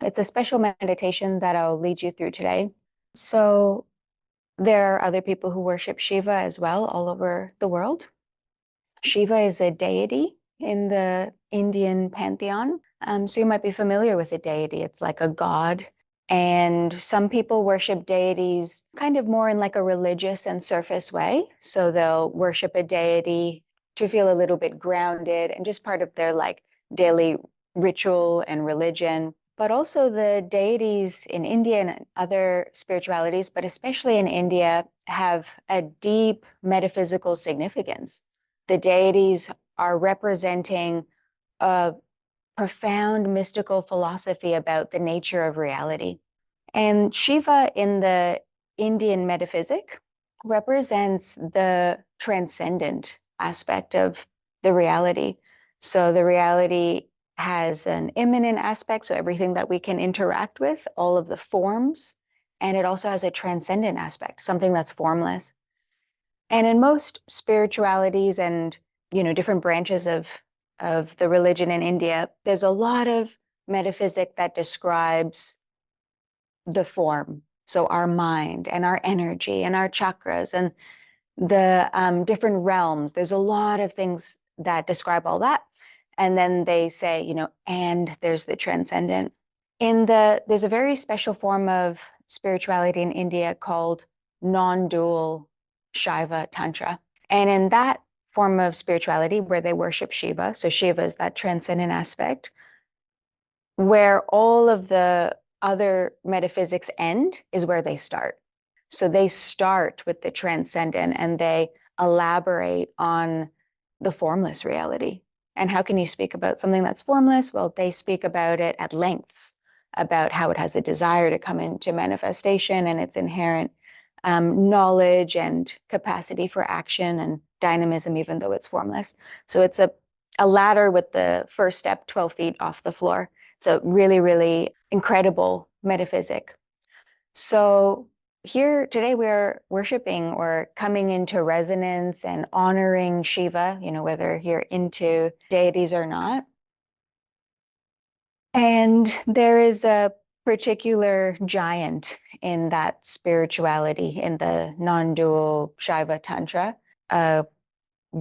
It's a special meditation that I'll lead you through today. So there are other people who worship Shiva as well all over the world. Shiva is a deity in the Indian pantheon. So you might be familiar with a deity. It's like a god. And some people worship deities kind of more in like a religious and surface way. So they'll worship a deity to feel a little bit grounded and just part of their like daily ritual and religion. But also the deities in India and other spiritualities, but especially in India, have a deep metaphysical significance. The deities are representing a profound mystical philosophy about the nature of reality. And Shiva in the Indian metaphysic represents the transcendent aspect of the reality. So the reality has an immanent aspect, so everything that we can interact with, all of the forms, and it also has a transcendent aspect, something that's formless. And in most spiritualities and different branches of the religion in India, there's a lot of metaphysic that describes the form. So our mind and our energy and our chakras and the different realms. There's a lot of things that describe all that. And then they say, and there's the transcendent. There's a very special form of spirituality in India called non-dual Shiva Tantra. And in that form of spirituality where they worship Shiva, so Shiva is that transcendent aspect, where all of the other metaphysics end is where they start. So they start with the transcendent and they elaborate on the formless reality. And how can you speak about something that's formless? Well, they speak about it at lengths, about how it has a desire to come into manifestation and its inherent knowledge and capacity for action and dynamism, even though it's formless. So it's a ladder with the first step 12 feet off the floor. It's a really, really incredible metaphysic. So here today we're worshiping or coming into resonance and honoring Shiva, whether you're into deities or not. And there is a particular giant in that spirituality, in the non-dual Shiva Tantra, a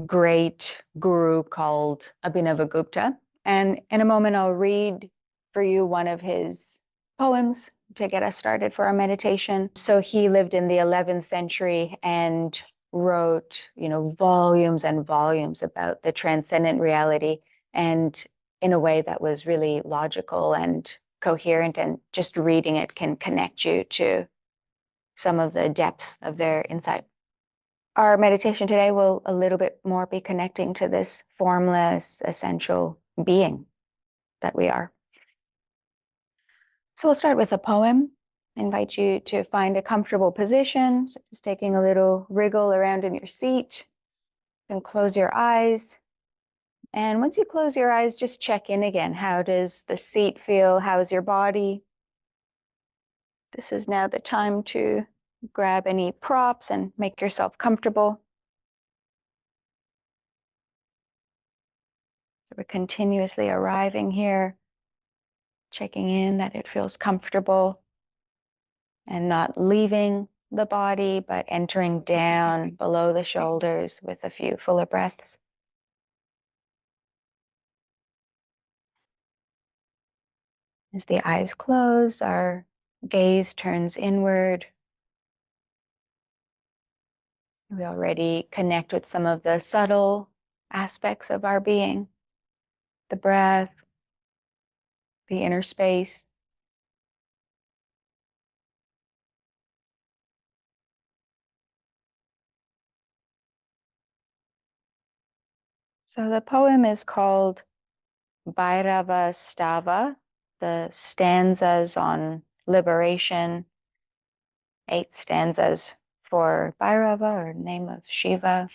great guru called Abhinavagupta. And in a moment, I'll read for you one of his poems to get us started for our meditation. So he lived in the 11th century and wrote, volumes and volumes about the transcendent reality, and in a way that was really logical and coherent, and just reading it can connect you to some of the depths of their insight. Our meditation today will a little bit more be connecting to this formless, essential being that we are. So we'll start with a poem. I invite you to find a comfortable position. So just taking a little wriggle around in your seat. You can close your eyes. And once you close your eyes, just check in again. How does the seat feel? How's your body? This is now the time to grab any props and make yourself comfortable. So we're continuously arriving here, checking in that it feels comfortable and not leaving the body, but entering down below the shoulders with a few fuller breaths. As the eyes close, our gaze turns inward. We already connect with some of the subtle aspects of our being, the breath, the inner space. So the poem is called Bhairava Stava, the stanzas on liberation, 8 stanzas for Bhairava, or name of Shiva,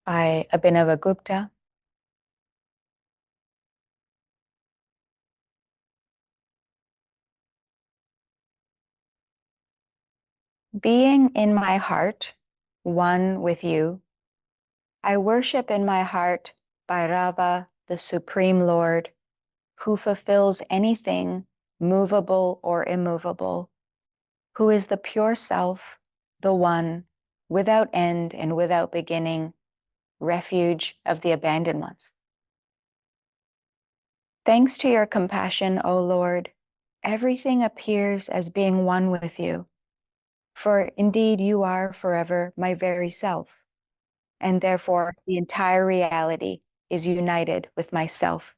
by Abhinavagupta. Being in my heart, one with you, I worship in my heart Bhairava, the Supreme Lord, who fulfills anything, movable or immovable, who is the pure self, the one, without end and without beginning, refuge of the abandoned ones. Thanks to your compassion, O Lord, everything appears as being one with you, for indeed you are forever my very self, and therefore the entire reality is united with myself.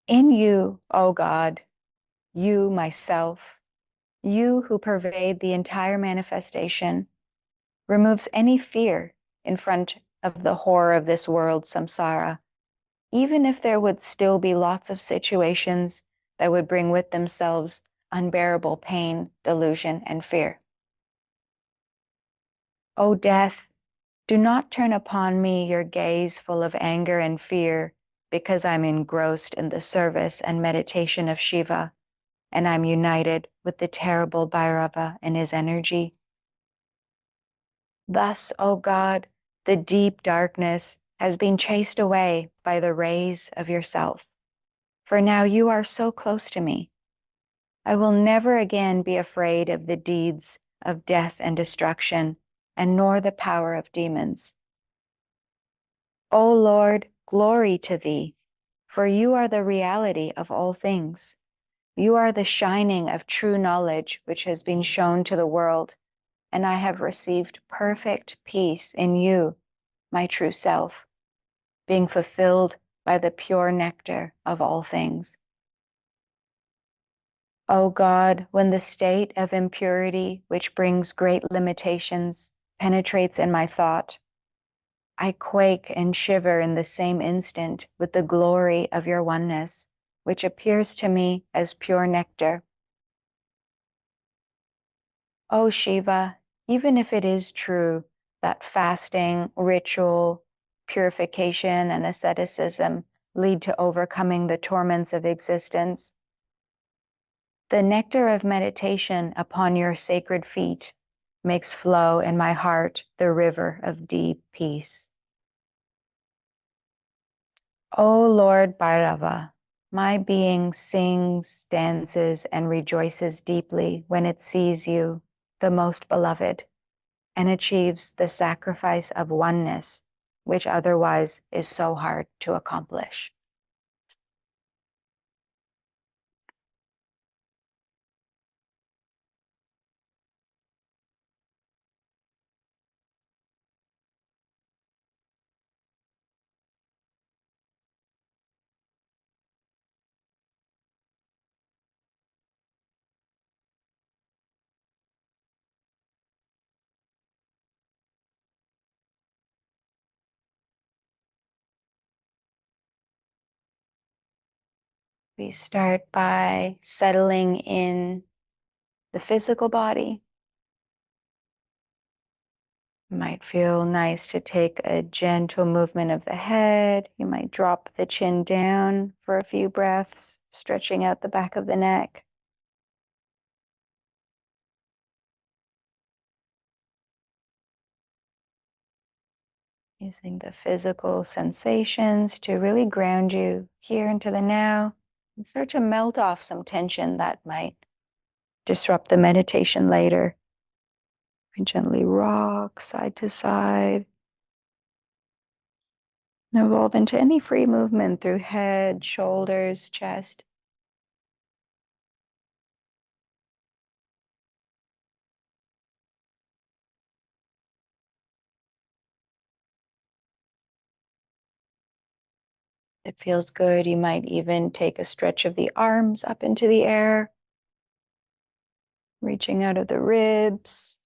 In you, O God, you, myself, you who pervade the entire manifestation, removes any fear in front of the horror of this world, samsara, even if there would still be lots of situations that would bring with themselves unbearable pain, delusion, and fear. O death, do not turn upon me your gaze full of anger and fear because I'm engrossed in the service and meditation of Shiva, and I'm united with the terrible Bhairava and his energy. Thus, O God, the deep darkness has been chased away by the rays of yourself. For now you are so close to me. I will never again be afraid of the deeds of death and destruction, and nor the power of demons. O Lord, glory to thee, for you are the reality of all things. You are the shining of true knowledge which has been shown to the world, and I have received perfect peace in you, my true self, being fulfilled by the pure nectar of all things. O God, when the state of impurity, which brings great limitations, penetrates in my thought, I quake and shiver in the same instant with the glory of your oneness, which appears to me as pure nectar. O Shiva, even if it is true that fasting, ritual, purification, and asceticism lead to overcoming the torments of existence, the nectar of meditation upon your sacred feet makes flow in my heart the river of deep peace. O Lord Bhairava, my being sings, dances, and rejoices deeply when it sees you, the most beloved, and achieves the sacrifice of oneness, which otherwise is so hard to accomplish. We start by settling in the physical body. It might feel nice to take a gentle movement of the head. You might drop the chin down for a few breaths, stretching out the back of the neck. Using the physical sensations to really ground you here into the now and start to melt off some tension that might disrupt the meditation later. And gently rock side to side. And evolve into any free movement through head, shoulders, chest. It feels good. You might even take a stretch of the arms up into the air, reaching out of the ribs.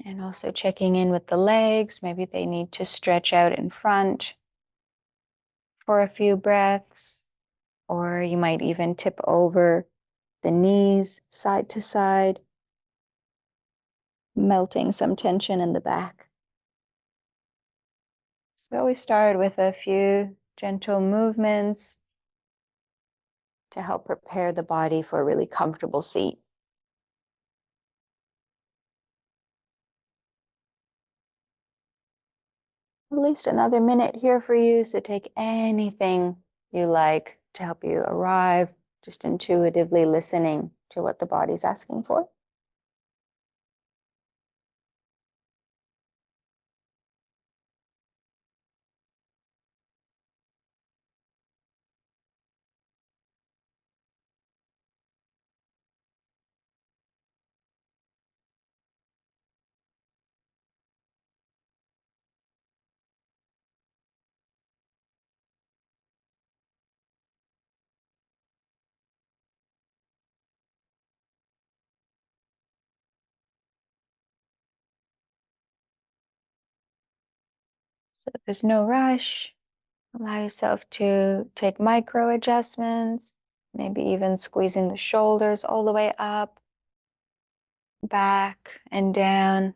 And also checking in with the legs. Maybe they need to stretch out in front for a few breaths, or you might even tip over the knees side to side. melting some tension in the back. We always start with a few gentle movements to help prepare the body for a really comfortable seat. At least another minute here for you, so take anything you like to help you arrive, just intuitively listening to what the body's asking for. So there's no rush. Allow yourself to take micro adjustments, maybe even squeezing the shoulders all the way up, back, and down,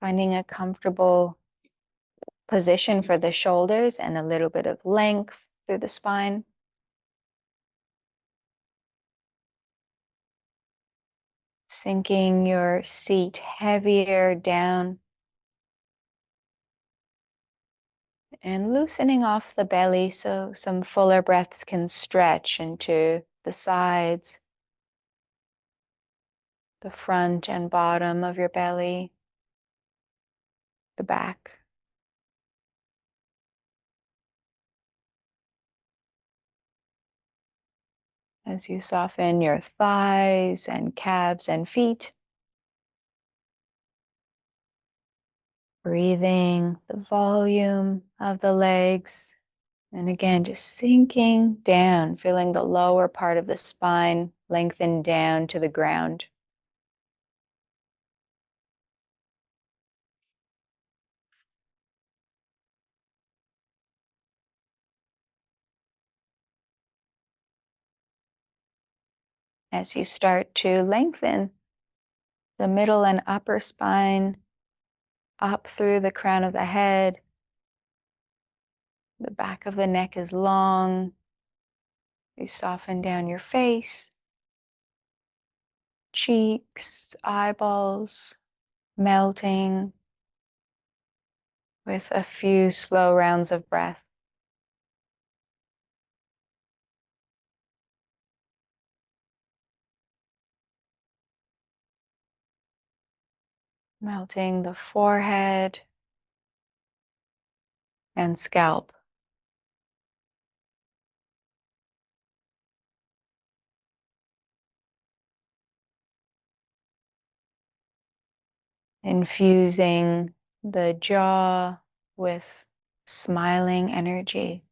finding a comfortable position for the shoulders and a little bit of length through the spine. Sinking your seat heavier down and loosening off the belly so some fuller breaths can stretch into the sides, the front and bottom of your belly, the back. As you soften your thighs and calves and feet, breathing the volume of the legs. And again, just sinking down, feeling the lower part of the spine lengthen down to the ground. As you start to lengthen the middle and upper spine up through the crown of the head, the back of the neck is long. You soften down your face, cheeks, eyeballs, melting with a few slow rounds of breath. Melting the forehead and scalp. Infusing the jaw with smiling energy,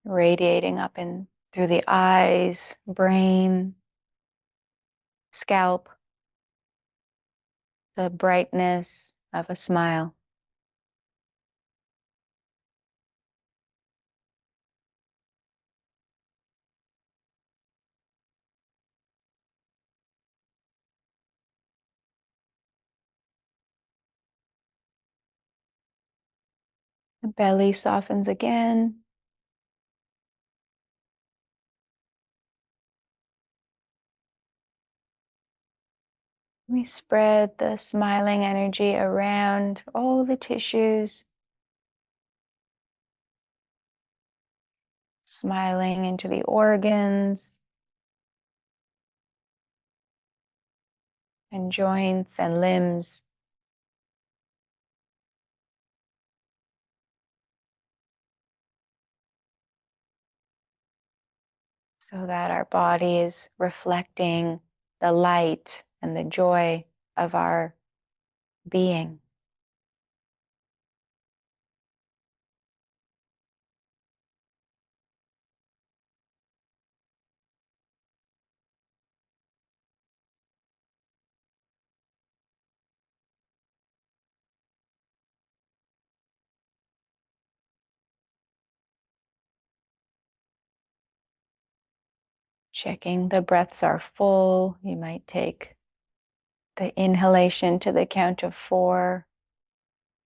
radiating up and through the eyes, brain, scalp, the brightness of a smile. The belly softens again. We spread the smiling energy around all the tissues, smiling into the organs and joints and limbs, so that our body is reflecting the light and the joy of our being. Checking the breaths are full. You might take The inhalation to the count of 4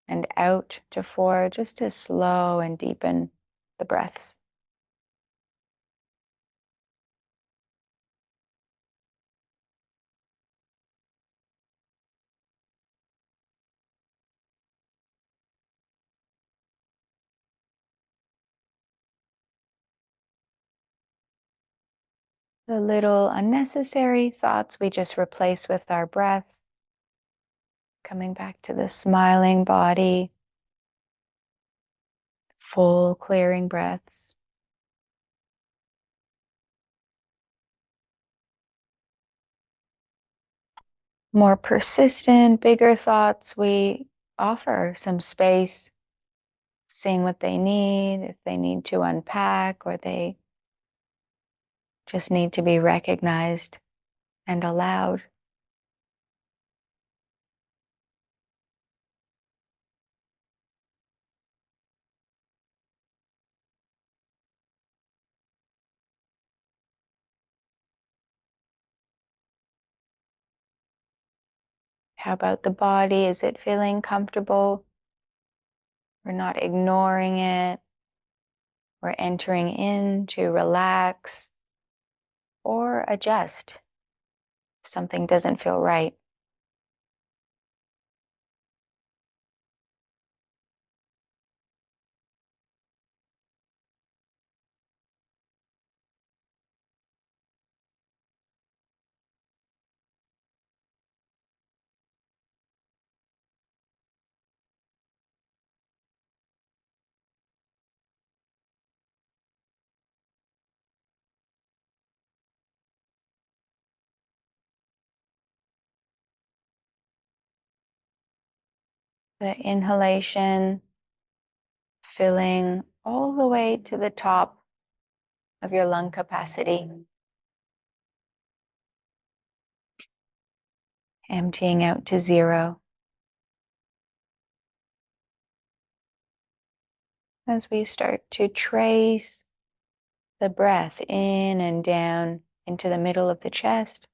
and out to 4, just to slow and deepen the breaths. The little unnecessary thoughts we just replace with our breath, coming back to the smiling body, full clearing breaths. More persistent, bigger thoughts, we offer some space, seeing what they need, if they need to unpack or they just need to be recognized and allowed. How about the body? Is it feeling comfortable? We're not ignoring it. We're entering in to relax or adjust if something doesn't feel right. The inhalation filling all the way to the top of your lung capacity, emptying out to 0. As we start to trace the breath in and down into the middle of the chest,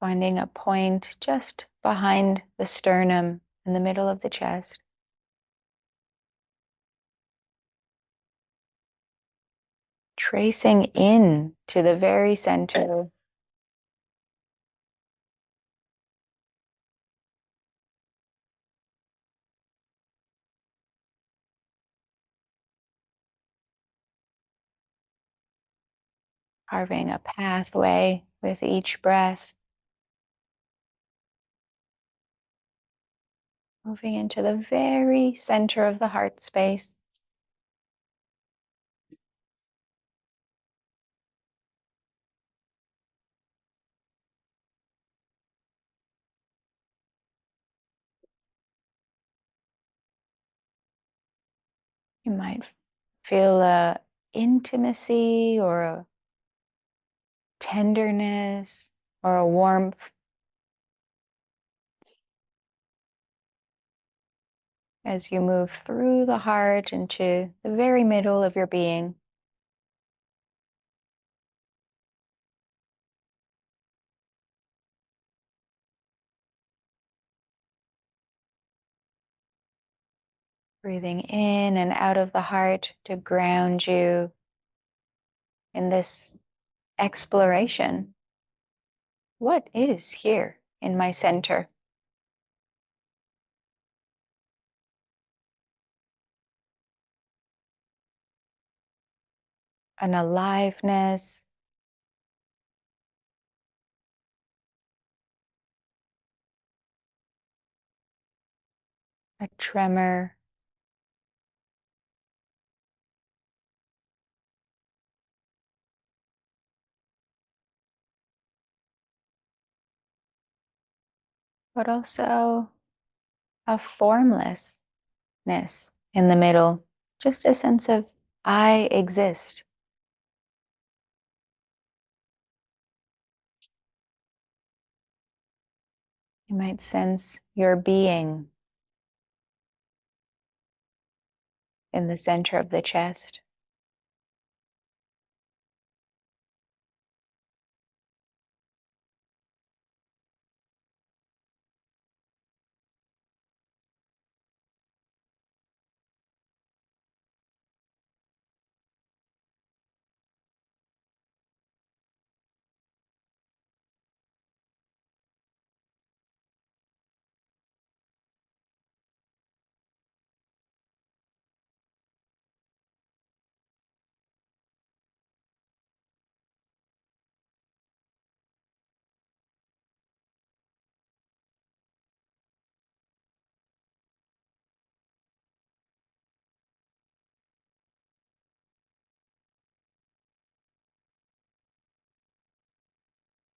finding a point just behind the sternum in the middle of the chest. Tracing in to the very center, carving a pathway with each breath, moving into the very center of the heart space. You might feel a intimacy or a tenderness or a warmth as you move through the heart into the very middle of your being. Breathing in and out of the heart to ground you in this exploration. What is here in my center? An aliveness, a tremor, but also a formlessness in the middle, just a sense of I exist. You might sense your being in the center of the chest.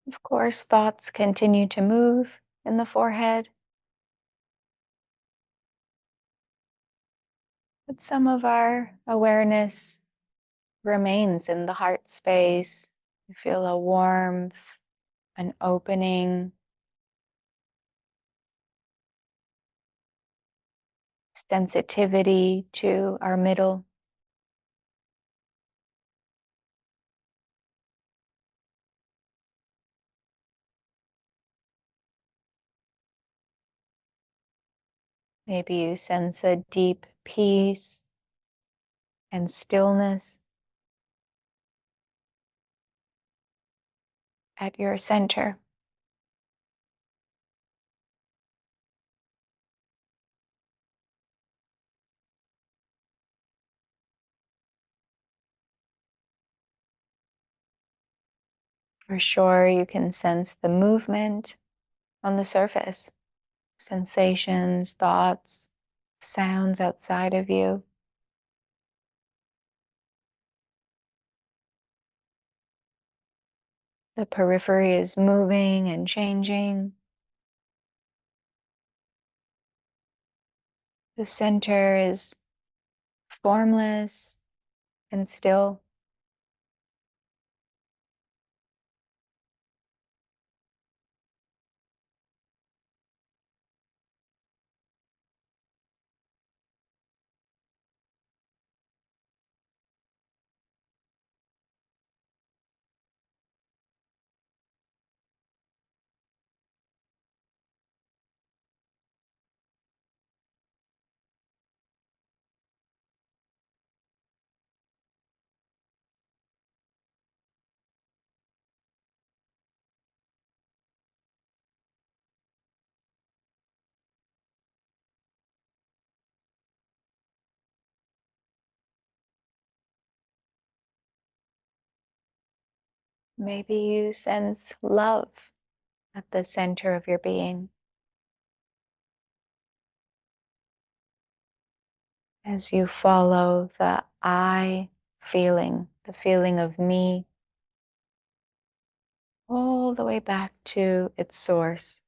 Of course, thoughts continue to move in the forehead, but some of our awareness remains in the heart space. You feel a warmth, an opening, sensitivity to our middle. Maybe you sense a deep peace and stillness at your center. For sure, you can sense the movement on the surface, sensations, thoughts, sounds outside of you. The periphery is moving and changing. The center is formless and still. Maybe you sense love at the center of your being as you follow the I feeling, the feeling of me, all the way back to its source.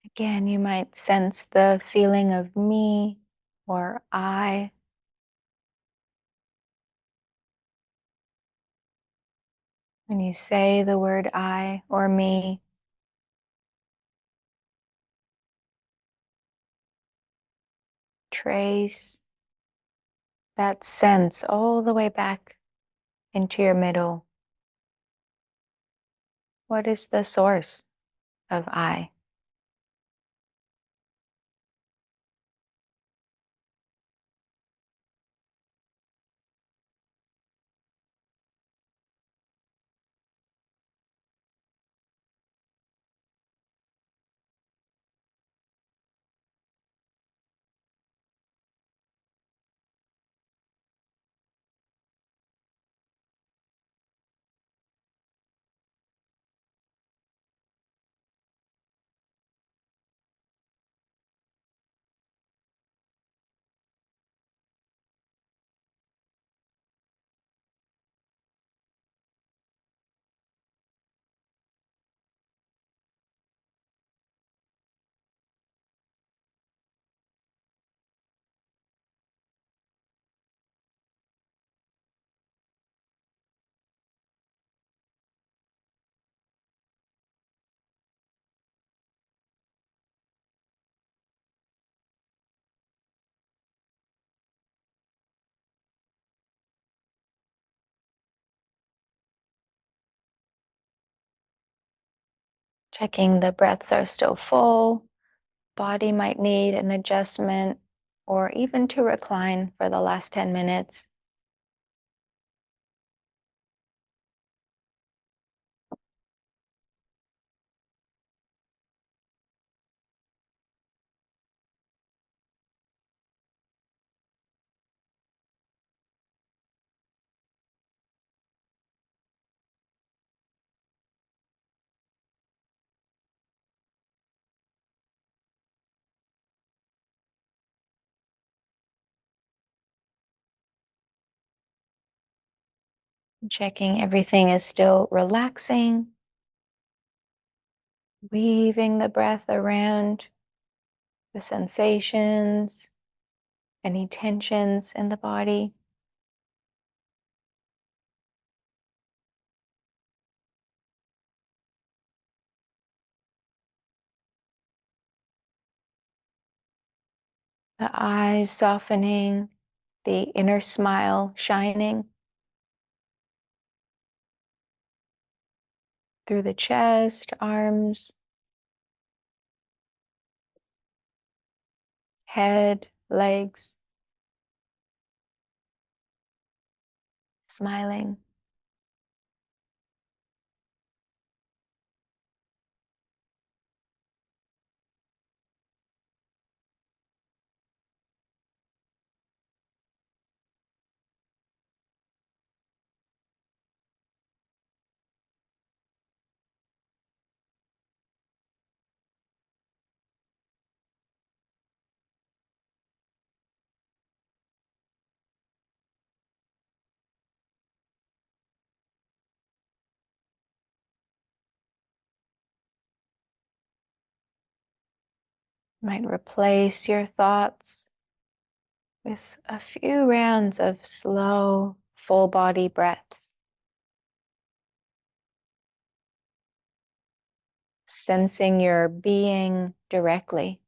Again, you might sense the feeling of me or I. When you say the word I or me, trace that sense all the way back into your middle. What is the source of I? Checking the breaths are still full. Body might need an adjustment or even to recline for the last 10 minutes. Checking everything is still relaxing. Weaving the breath around the sensations, any tensions in the body. The eyes softening, the inner smile shining through the chest, arms, head, legs, smiling. Might replace your thoughts with a few rounds of slow, full body breaths, sensing your being directly.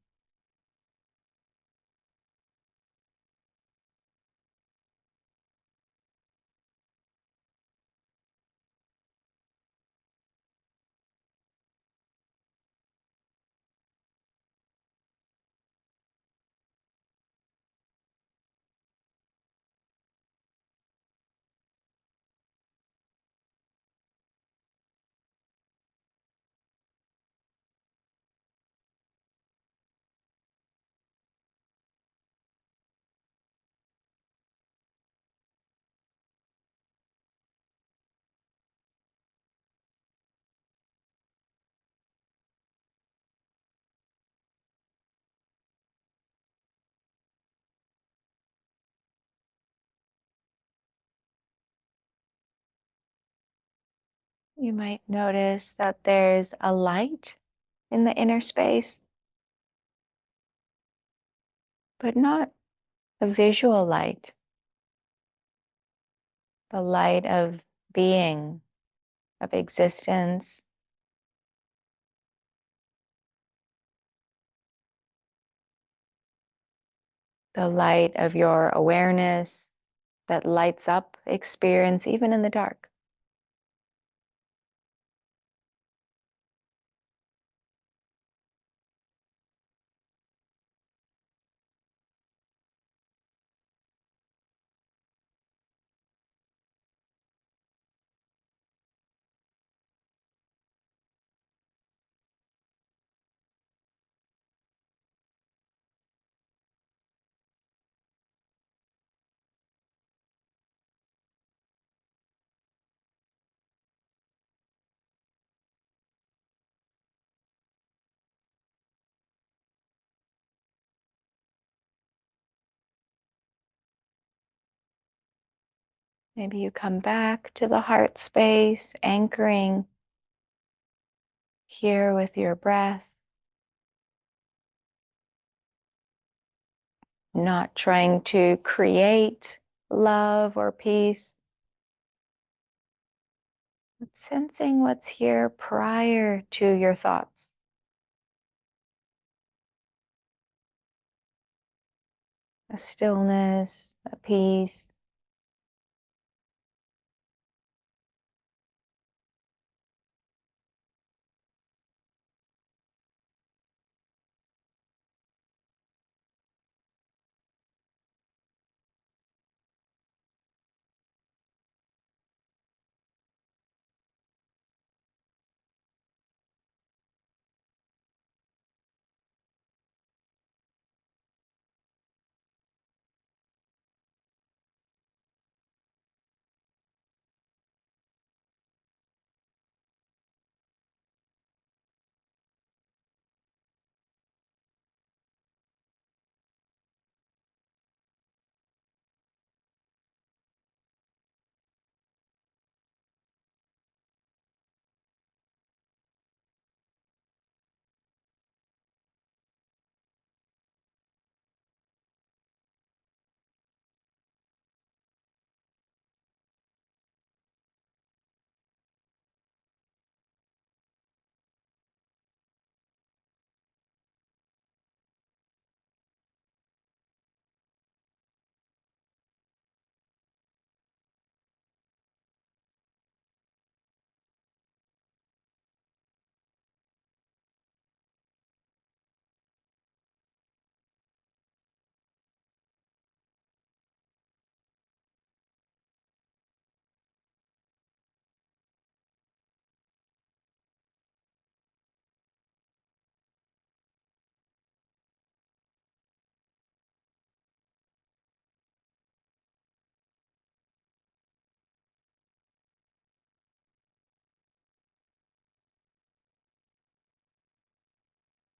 You might notice that there's a light in the inner space, but not a visual light, the light of being, of existence, the light of your awareness, that lights up experience even in the dark. Maybe you come back to the heart space, anchoring here with your breath, not trying to create love or peace, but sensing what's here prior to your thoughts. A stillness, a peace.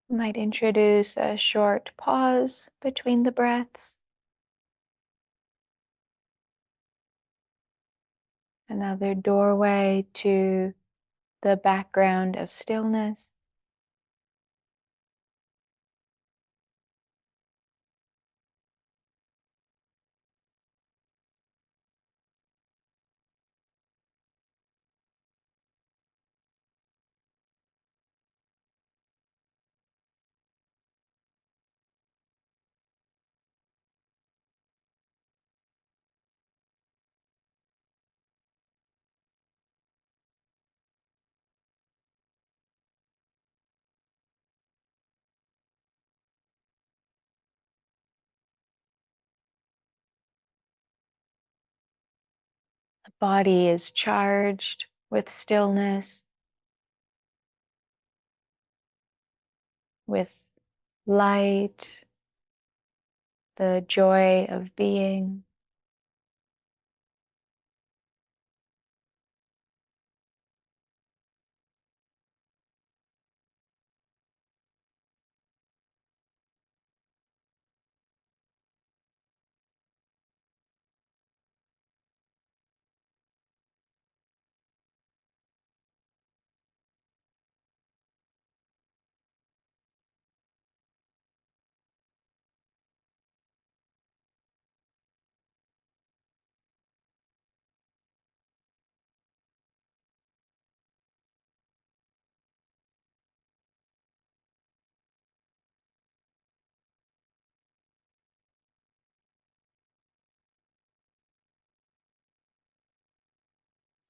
You might introduce a short pause between the breaths. Another doorway to the background of stillness. The body is charged with stillness, with light, the joy of being.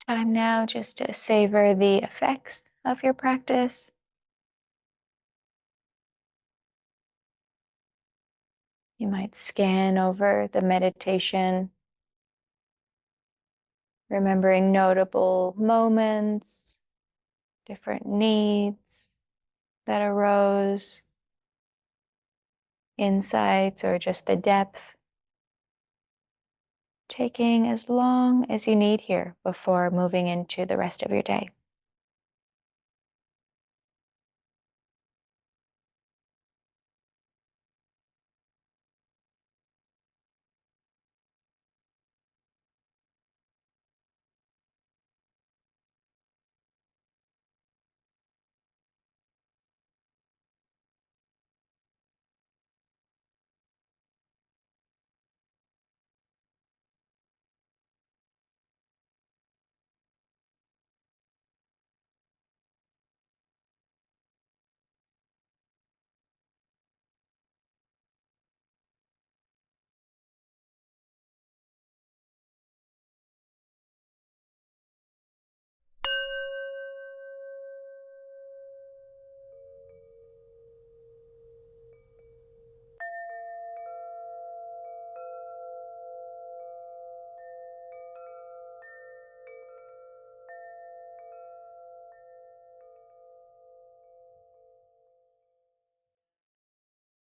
Time now just to savor the effects of your practice. You might scan over the meditation, remembering notable moments, different needs that arose, insights, or just the depth. Taking as long as you need here before moving into the rest of your day.